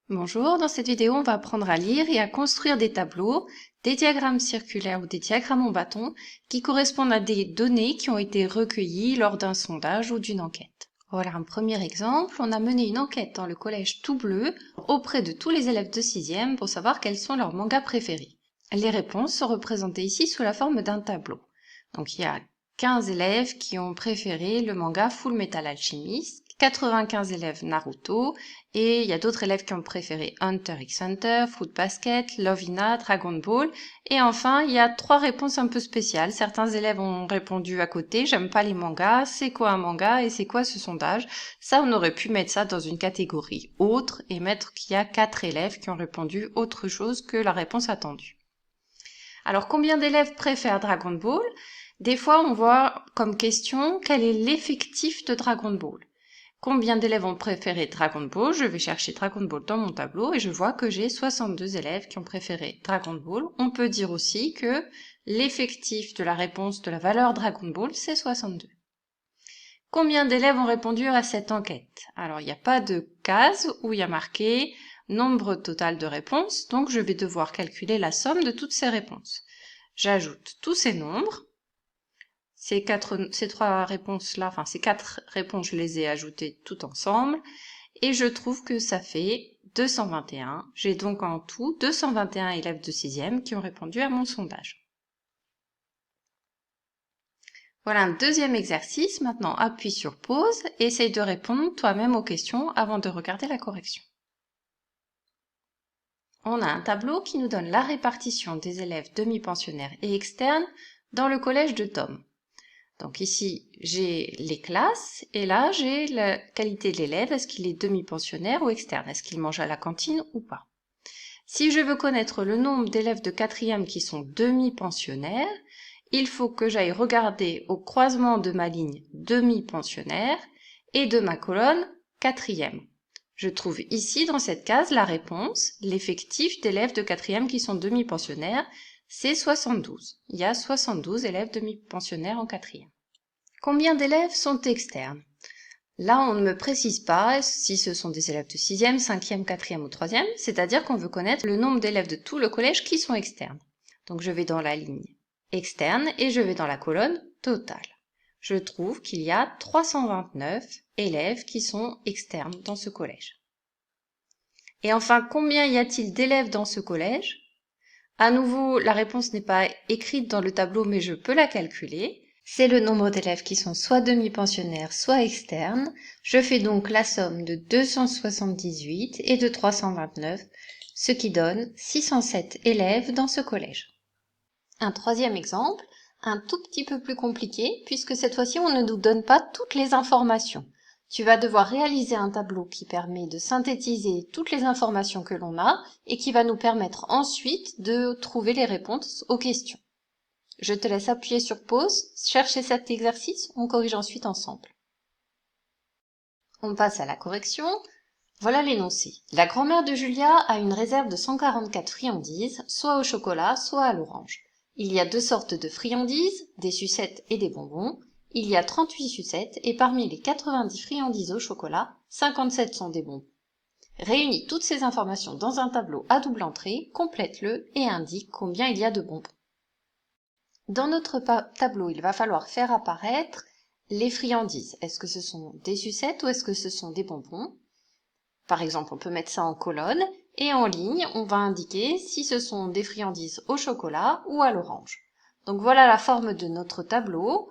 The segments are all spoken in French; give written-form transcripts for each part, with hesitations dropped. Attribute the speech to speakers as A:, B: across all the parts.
A: Bonjour, dans cette vidéo, on va apprendre à lire et à construire des tableaux, des diagrammes circulaires ou des diagrammes en bâton qui correspondent à des données qui ont été recueillies lors d'un sondage ou d'une enquête. Voilà un premier exemple. On a mené une enquête dans le collège Tout Bleu auprès de tous les élèves de 6e pour savoir quels sont leurs mangas préférés. Les réponses sont représentées ici sous la forme d'un tableau. Donc il y a 15 élèves qui ont préféré le manga Full Metal Alchemist, 95 élèves Naruto, et il y a d'autres élèves qui ont préféré Hunter x Hunter, Fruit Basket, Love Hina, Dragon Ball. Et enfin, il y a 3 réponses un peu spéciales. Certains élèves ont répondu à côté, j'aime pas les mangas, c'est quoi un manga et c'est quoi ce sondage? Ça, on aurait pu mettre ça dans une catégorie autre et mettre qu'il y a 4 élèves qui ont répondu autre chose que la réponse attendue. Alors, combien d'élèves préfèrent Dragon Ball? Des fois, on voit comme question quel est l'effectif de Dragon Ball. Combien d'élèves ont préféré Dragon Ball? Je vais chercher Dragon Ball dans mon tableau et je vois que j'ai 62 élèves qui ont préféré Dragon Ball. On peut dire aussi que l'effectif de la réponse de la valeur Dragon Ball, c'est 62. Combien d'élèves ont répondu à cette enquête? Alors, il n'y a pas de case où il y a marqué nombre total de réponses, donc je vais devoir calculer la somme de toutes ces réponses. J'ajoute tous ces nombres. Ces 3 réponses-là, enfin ces 4 réponses, je les ai ajoutées toutes ensemble et je trouve que ça fait 221. J'ai donc en tout 221 élèves de 6e qui ont répondu à mon sondage. Voilà un deuxième exercice. Maintenant, appuie sur pause et essaye de répondre toi-même aux questions avant de regarder la correction. On a un tableau qui nous donne la répartition des élèves demi-pensionnaires et externes dans le collège de Tom. Donc ici, j'ai les classes et là, j'ai la qualité de l'élève. Est-ce qu'il est demi-pensionnaire ou externe? Est-ce qu'il mange à la cantine ou pas? Si je veux connaître le nombre d'élèves de 4e qui sont demi-pensionnaires, il faut que j'aille regarder au croisement de ma ligne demi-pensionnaire et de ma colonne 4e. Je trouve ici, dans cette case, la réponse, l'effectif d'élèves de 4e qui sont demi-pensionnaires, c'est 72. Il y a 72 élèves demi-pensionnaires en 4e. Combien d'élèves sont externes? Là, on ne me précise pas si ce sont des élèves de 6e, 5e, 4e ou 3e, c'est-à-dire qu'on veut connaître le nombre d'élèves de tout le collège qui sont externes. Donc je vais dans la ligne externe et je vais dans la colonne totale. Je trouve qu'il y a 329 élèves qui sont externes dans ce collège. Et enfin, combien y a-t-il d'élèves dans ce collège? À nouveau, la réponse n'est pas écrite dans le tableau, mais je peux la calculer. C'est le nombre d'élèves qui sont soit demi-pensionnaires, soit externes. Je fais donc la somme de 278 et de 329, ce qui donne 607 élèves dans ce collège. Un troisième exemple, un tout petit peu plus compliqué, puisque cette fois-ci, on ne nous donne pas toutes les informations. Tu vas devoir réaliser un tableau qui permet de synthétiser toutes les informations que l'on a et qui va nous permettre ensuite de trouver les réponses aux questions. Je te laisse appuyer sur pause, chercher cet exercice, on corrige ensuite ensemble. On passe à la correction. Voilà l'énoncé. La grand-mère de Julia a une réserve de 144 friandises, soit au chocolat, soit à l'orange. Il y a 2 sortes de friandises, des sucettes et des bonbons. Il y a 38 sucettes et parmi les 90 friandises au chocolat, 57 sont des bonbons. Réunis toutes ces informations dans un tableau à double entrée, complète-le et indique combien il y a de bonbons. Dans notre tableau, il va falloir faire apparaître les friandises. Est-ce que ce sont des sucettes ou est-ce que ce sont des bonbons? Par exemple, on peut mettre ça en colonne et en ligne, on va indiquer si ce sont des friandises au chocolat ou à l'orange. Donc voilà la forme de notre tableau.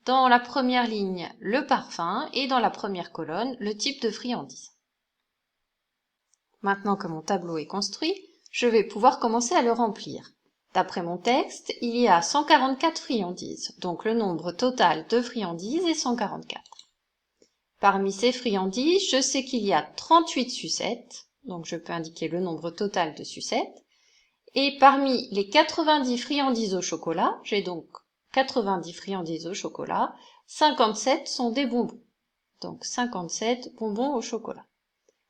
A: Dans la première ligne, le parfum et dans la première colonne, le type de friandise. Maintenant que mon tableau est construit, je vais pouvoir commencer à le remplir. D'après mon texte, il y a 144 friandises, donc le nombre total de friandises est 144. Parmi ces friandises, je sais qu'il y a 38 sucettes, donc je peux indiquer le nombre total de sucettes. Et parmi les 90 friandises au chocolat, j'ai donc 90 friandises au chocolat, 57 sont des bonbons. Donc 57 bonbons au chocolat.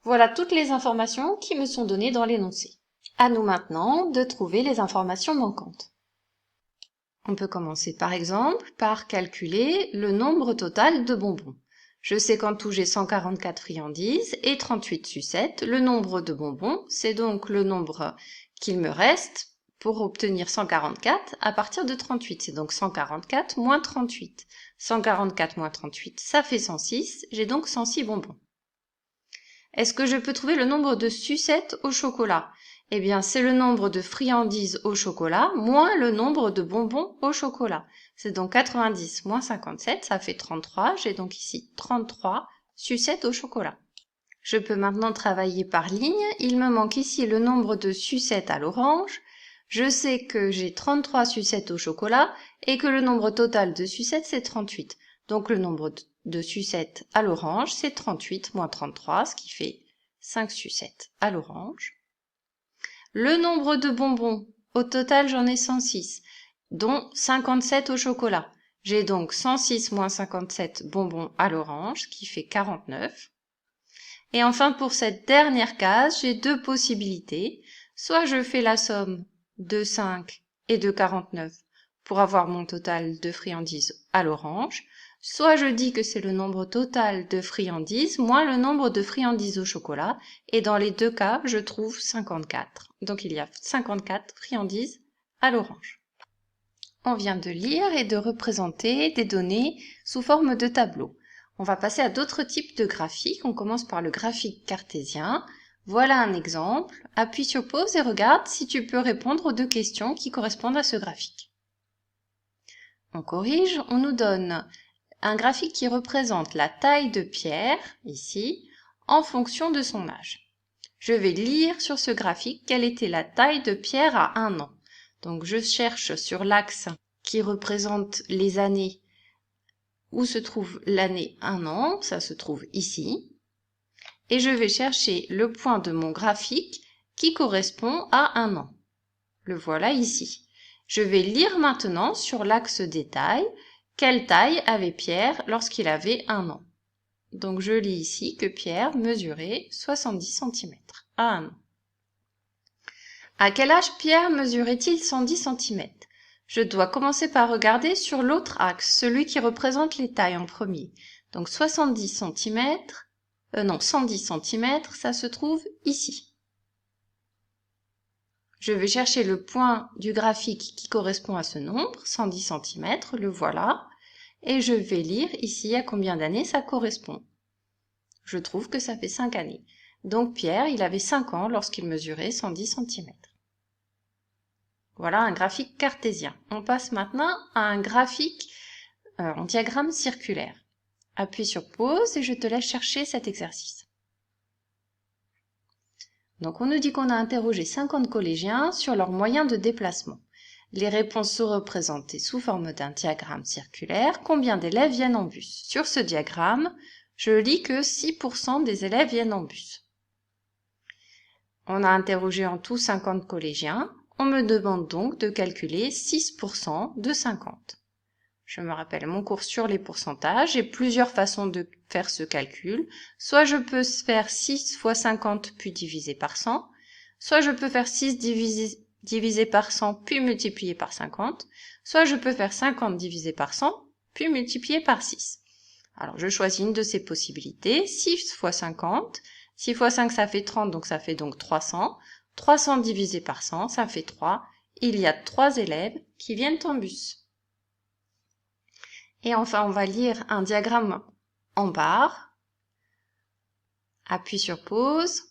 A: Voilà toutes les informations qui me sont données dans l'énoncé. À nous maintenant de trouver les informations manquantes. On peut commencer par exemple par calculer le nombre total de bonbons. Je sais qu'en tout, j'ai 144 friandises et 38 sucettes. Le nombre de bonbons, c'est donc le nombre qu'il me reste pour obtenir 144 à partir de 38. C'est donc 144 moins 38. 144 moins 38, ça fait 106. J'ai donc 106 bonbons. Est-ce que je peux trouver le nombre de sucettes au chocolat? Eh bien, c'est le nombre de friandises au chocolat moins le nombre de bonbons au chocolat. C'est donc 90 moins 57, ça fait 33. J'ai donc ici 33 sucettes au chocolat. Je peux maintenant travailler par ligne. Il me manque ici le nombre de sucettes à l'orange. Je sais que j'ai 33 sucettes au chocolat et que le nombre total de sucettes, c'est 38. Donc le nombre de sucettes à l'orange, c'est 38 moins 33, ce qui fait 5 sucettes à l'orange. Le nombre de bonbons, au total j'en ai 106, dont 57 au chocolat. J'ai donc 106 moins 57 bonbons à l'orange, ce qui fait 49. Et enfin pour cette dernière case, j'ai deux possibilités. Soit je fais la somme de 5 et de 49 pour avoir mon total de friandises à l'orange, soit je dis que c'est le nombre total de friandises moins le nombre de friandises au chocolat, et dans les deux cas, je trouve 54. Donc il y a 54 friandises à l'orange. On vient de lire et de représenter des données sous forme de tableau. On va passer à d'autres types de graphiques. On commence par le graphique cartésien. Voilà un exemple. Appuie sur pause et regarde si tu peux répondre aux deux questions qui correspondent à ce graphique. On corrige, on nous donne un graphique qui représente la taille de Pierre, ici, en fonction de son âge. Je vais lire sur ce graphique quelle était la taille de Pierre à 1 an. Donc je cherche sur l'axe qui représente les années où se trouve l'année 1 an, ça se trouve ici. Et je vais chercher le point de mon graphique qui correspond à 1 an. Le voilà ici. Je vais lire maintenant sur l'axe des tailles. Quelle taille avait Pierre lorsqu'il avait 1 an? Donc je lis ici que Pierre mesurait 70 cm à 1 an. À quel âge Pierre mesurait-il 110 cm? Je dois commencer par regarder sur l'autre axe, celui qui représente les tailles en premier. Donc 110 cm, ça se trouve ici. Je vais chercher le point du graphique qui correspond à ce nombre, 110 cm, le voilà. Et je vais lire ici à combien d'années ça correspond. Je trouve que ça fait 5 années. Donc Pierre, il avait 5 ans lorsqu'il mesurait 110 cm. Voilà un graphique cartésien. On passe maintenant à un graphique en diagramme circulaire. Appuie sur pause et je te laisse chercher cet exercice. Donc on nous dit qu'on a interrogé 50 collégiens sur leurs moyens de déplacement. Les réponses sont représentées sous forme d'un diagramme circulaire. Combien d'élèves viennent en bus? Sur ce diagramme, je lis que 6% des élèves viennent en bus. On a interrogé en tout 50 collégiens. On me demande donc de calculer 6% de 50. Je me rappelle mon cours sur les pourcentages. J'ai plusieurs façons de faire ce calcul. Soit je peux faire 6 fois 50 puis diviser par 100. Soit je peux faire 6 divisé par 100 puis multiplié par 50. Soit je peux faire 50 divisé par 100 puis multiplié par 6. Alors je choisis une de ces possibilités. 6 fois 50. 6 fois 5 ça fait 30, donc ça fait donc 300. 300 divisé par 100, ça fait 3. Il y a 3 élèves qui viennent en bus. Et enfin, on va lire un diagramme en barre. Appuie sur pause.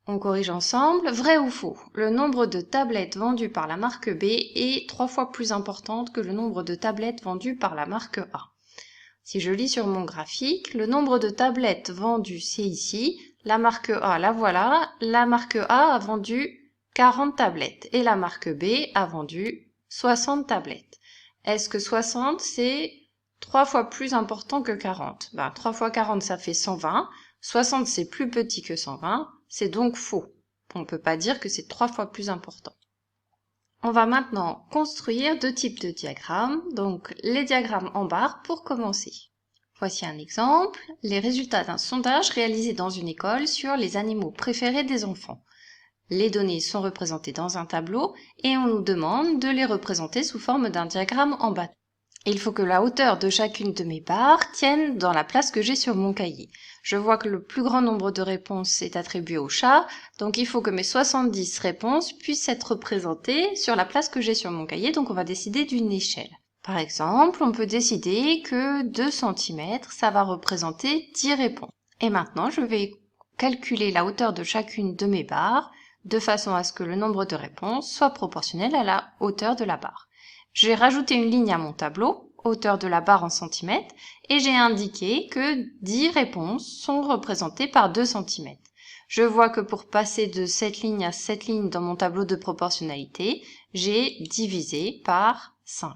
A: On corrige ensemble. Vrai ou faux? Le nombre de tablettes vendues par la marque B est 3 fois plus important que le nombre de tablettes vendues par la marque A. Si je lis sur mon graphique, le nombre de tablettes vendues, c'est ici. La marque A, la voilà. La marque A a vendu 40 tablettes et la marque B a vendu 60 tablettes. Est-ce que 60, c'est 3 fois plus important que 40? 3 fois 40, ça fait 120. 60, c'est plus petit que 120. C'est donc faux. On ne peut pas dire que c'est 3 fois plus important. On va maintenant construire deux types de diagrammes, donc les diagrammes en barre pour commencer. Voici un exemple, les résultats d'un sondage réalisé dans une école sur les animaux préférés des enfants. Les données sont représentées dans un tableau et on nous demande de les représenter sous forme d'un diagramme en bas. Il faut que la hauteur de chacune de mes barres tienne dans la place que j'ai sur mon cahier. Je vois que le plus grand nombre de réponses est attribué au chat, donc il faut que mes 70 réponses puissent être représentées sur la place que j'ai sur mon cahier, donc on va décider d'une échelle. Par exemple, on peut décider que 2 cm, ça va représenter 10 réponses. Et maintenant, je vais calculer la hauteur de chacune de mes barres, de façon à ce que le nombre de réponses soit proportionnel à la hauteur de la barre. J'ai rajouté une ligne à mon tableau, hauteur de la barre en centimètres, et j'ai indiqué que 10 réponses sont représentées par 2 cm. Je vois que pour passer de cette ligne à cette ligne dans mon tableau de proportionnalité, j'ai divisé par 5.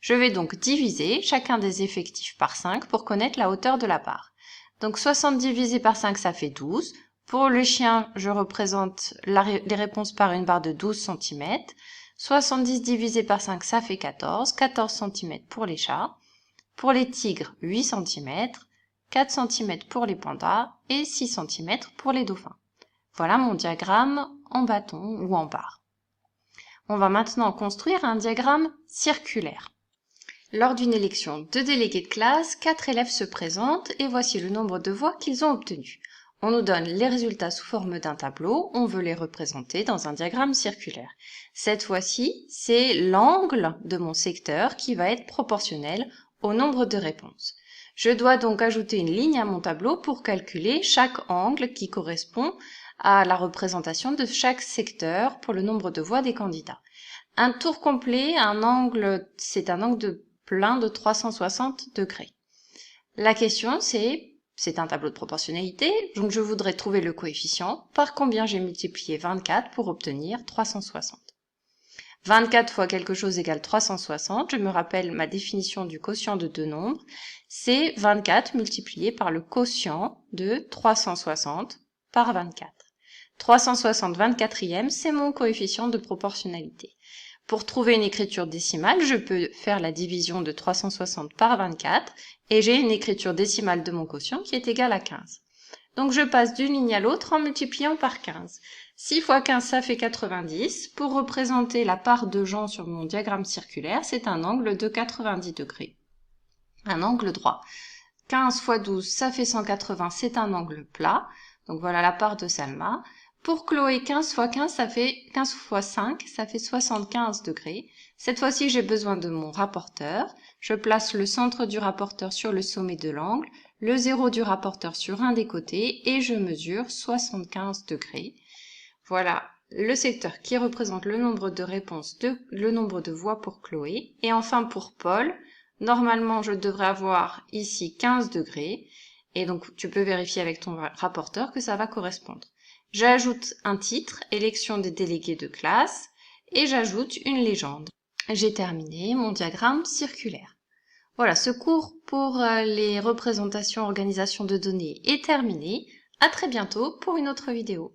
A: Je vais donc diviser chacun des effectifs par 5 pour connaître la hauteur de la barre. Donc 60 divisé par 5, ça fait 12. Pour le chien, je représente les réponses par une barre de 12 cm. 70 divisé par 5, ça fait 14. 14 cm pour les chats. Pour les tigres, 8 cm. 4 cm pour les pandas et 6 cm pour les dauphins. Voilà mon diagramme en bâton ou en barre. On va maintenant construire un diagramme circulaire. Lors d'une élection de délégués de classe, 4 élèves se présentent et voici le nombre de voix qu'ils ont obtenues. On nous donne les résultats sous forme d'un tableau, on veut les représenter dans un diagramme circulaire. Cette fois-ci, c'est l'angle de mon secteur qui va être proportionnel au nombre de réponses. Je dois donc ajouter une ligne à mon tableau pour calculer chaque angle qui correspond à la représentation de chaque secteur pour le nombre de voix des candidats. Un tour complet, c'est un angle de plein de 360 degrés. La question c'est un tableau de proportionnalité, donc je voudrais trouver le coefficient par combien j'ai multiplié 24 pour obtenir 360. 24 fois quelque chose égale 360, je me rappelle ma définition du quotient de deux nombres, c'est 24 multiplié par le quotient de 360 par 24. 360 24e, c'est mon coefficient de proportionnalité. Pour trouver une écriture décimale, je peux faire la division de 360 par 24 et j'ai une écriture décimale de mon quotient qui est égale à 15. Donc je passe d'une ligne à l'autre en multipliant par 15. 6 fois 15, ça fait 90. Pour représenter la part de Jean sur mon diagramme circulaire, c'est un angle de 90 degrés. Un angle droit. 15 fois 12, ça fait 180, c'est un angle plat. Donc voilà la part de Salma. Pour Chloé, 15 fois 15, ça fait 15 fois 5, ça fait 75 degrés. Cette fois-ci, j'ai besoin de mon rapporteur. Je place le centre du rapporteur sur le sommet de l'angle, le zéro du rapporteur sur un des côtés et je mesure 75 degrés. Voilà le secteur qui représente le nombre de réponses, le nombre de voix pour Chloé. Et enfin pour Paul, normalement je devrais avoir ici 15 degrés. Et donc tu peux vérifier avec ton rapporteur que ça va correspondre. J'ajoute un titre, élection des délégués de classe, et j'ajoute une légende. J'ai terminé mon diagramme circulaire. Voilà, ce cours pour les représentations organisation de données est terminé. À très bientôt pour une autre vidéo.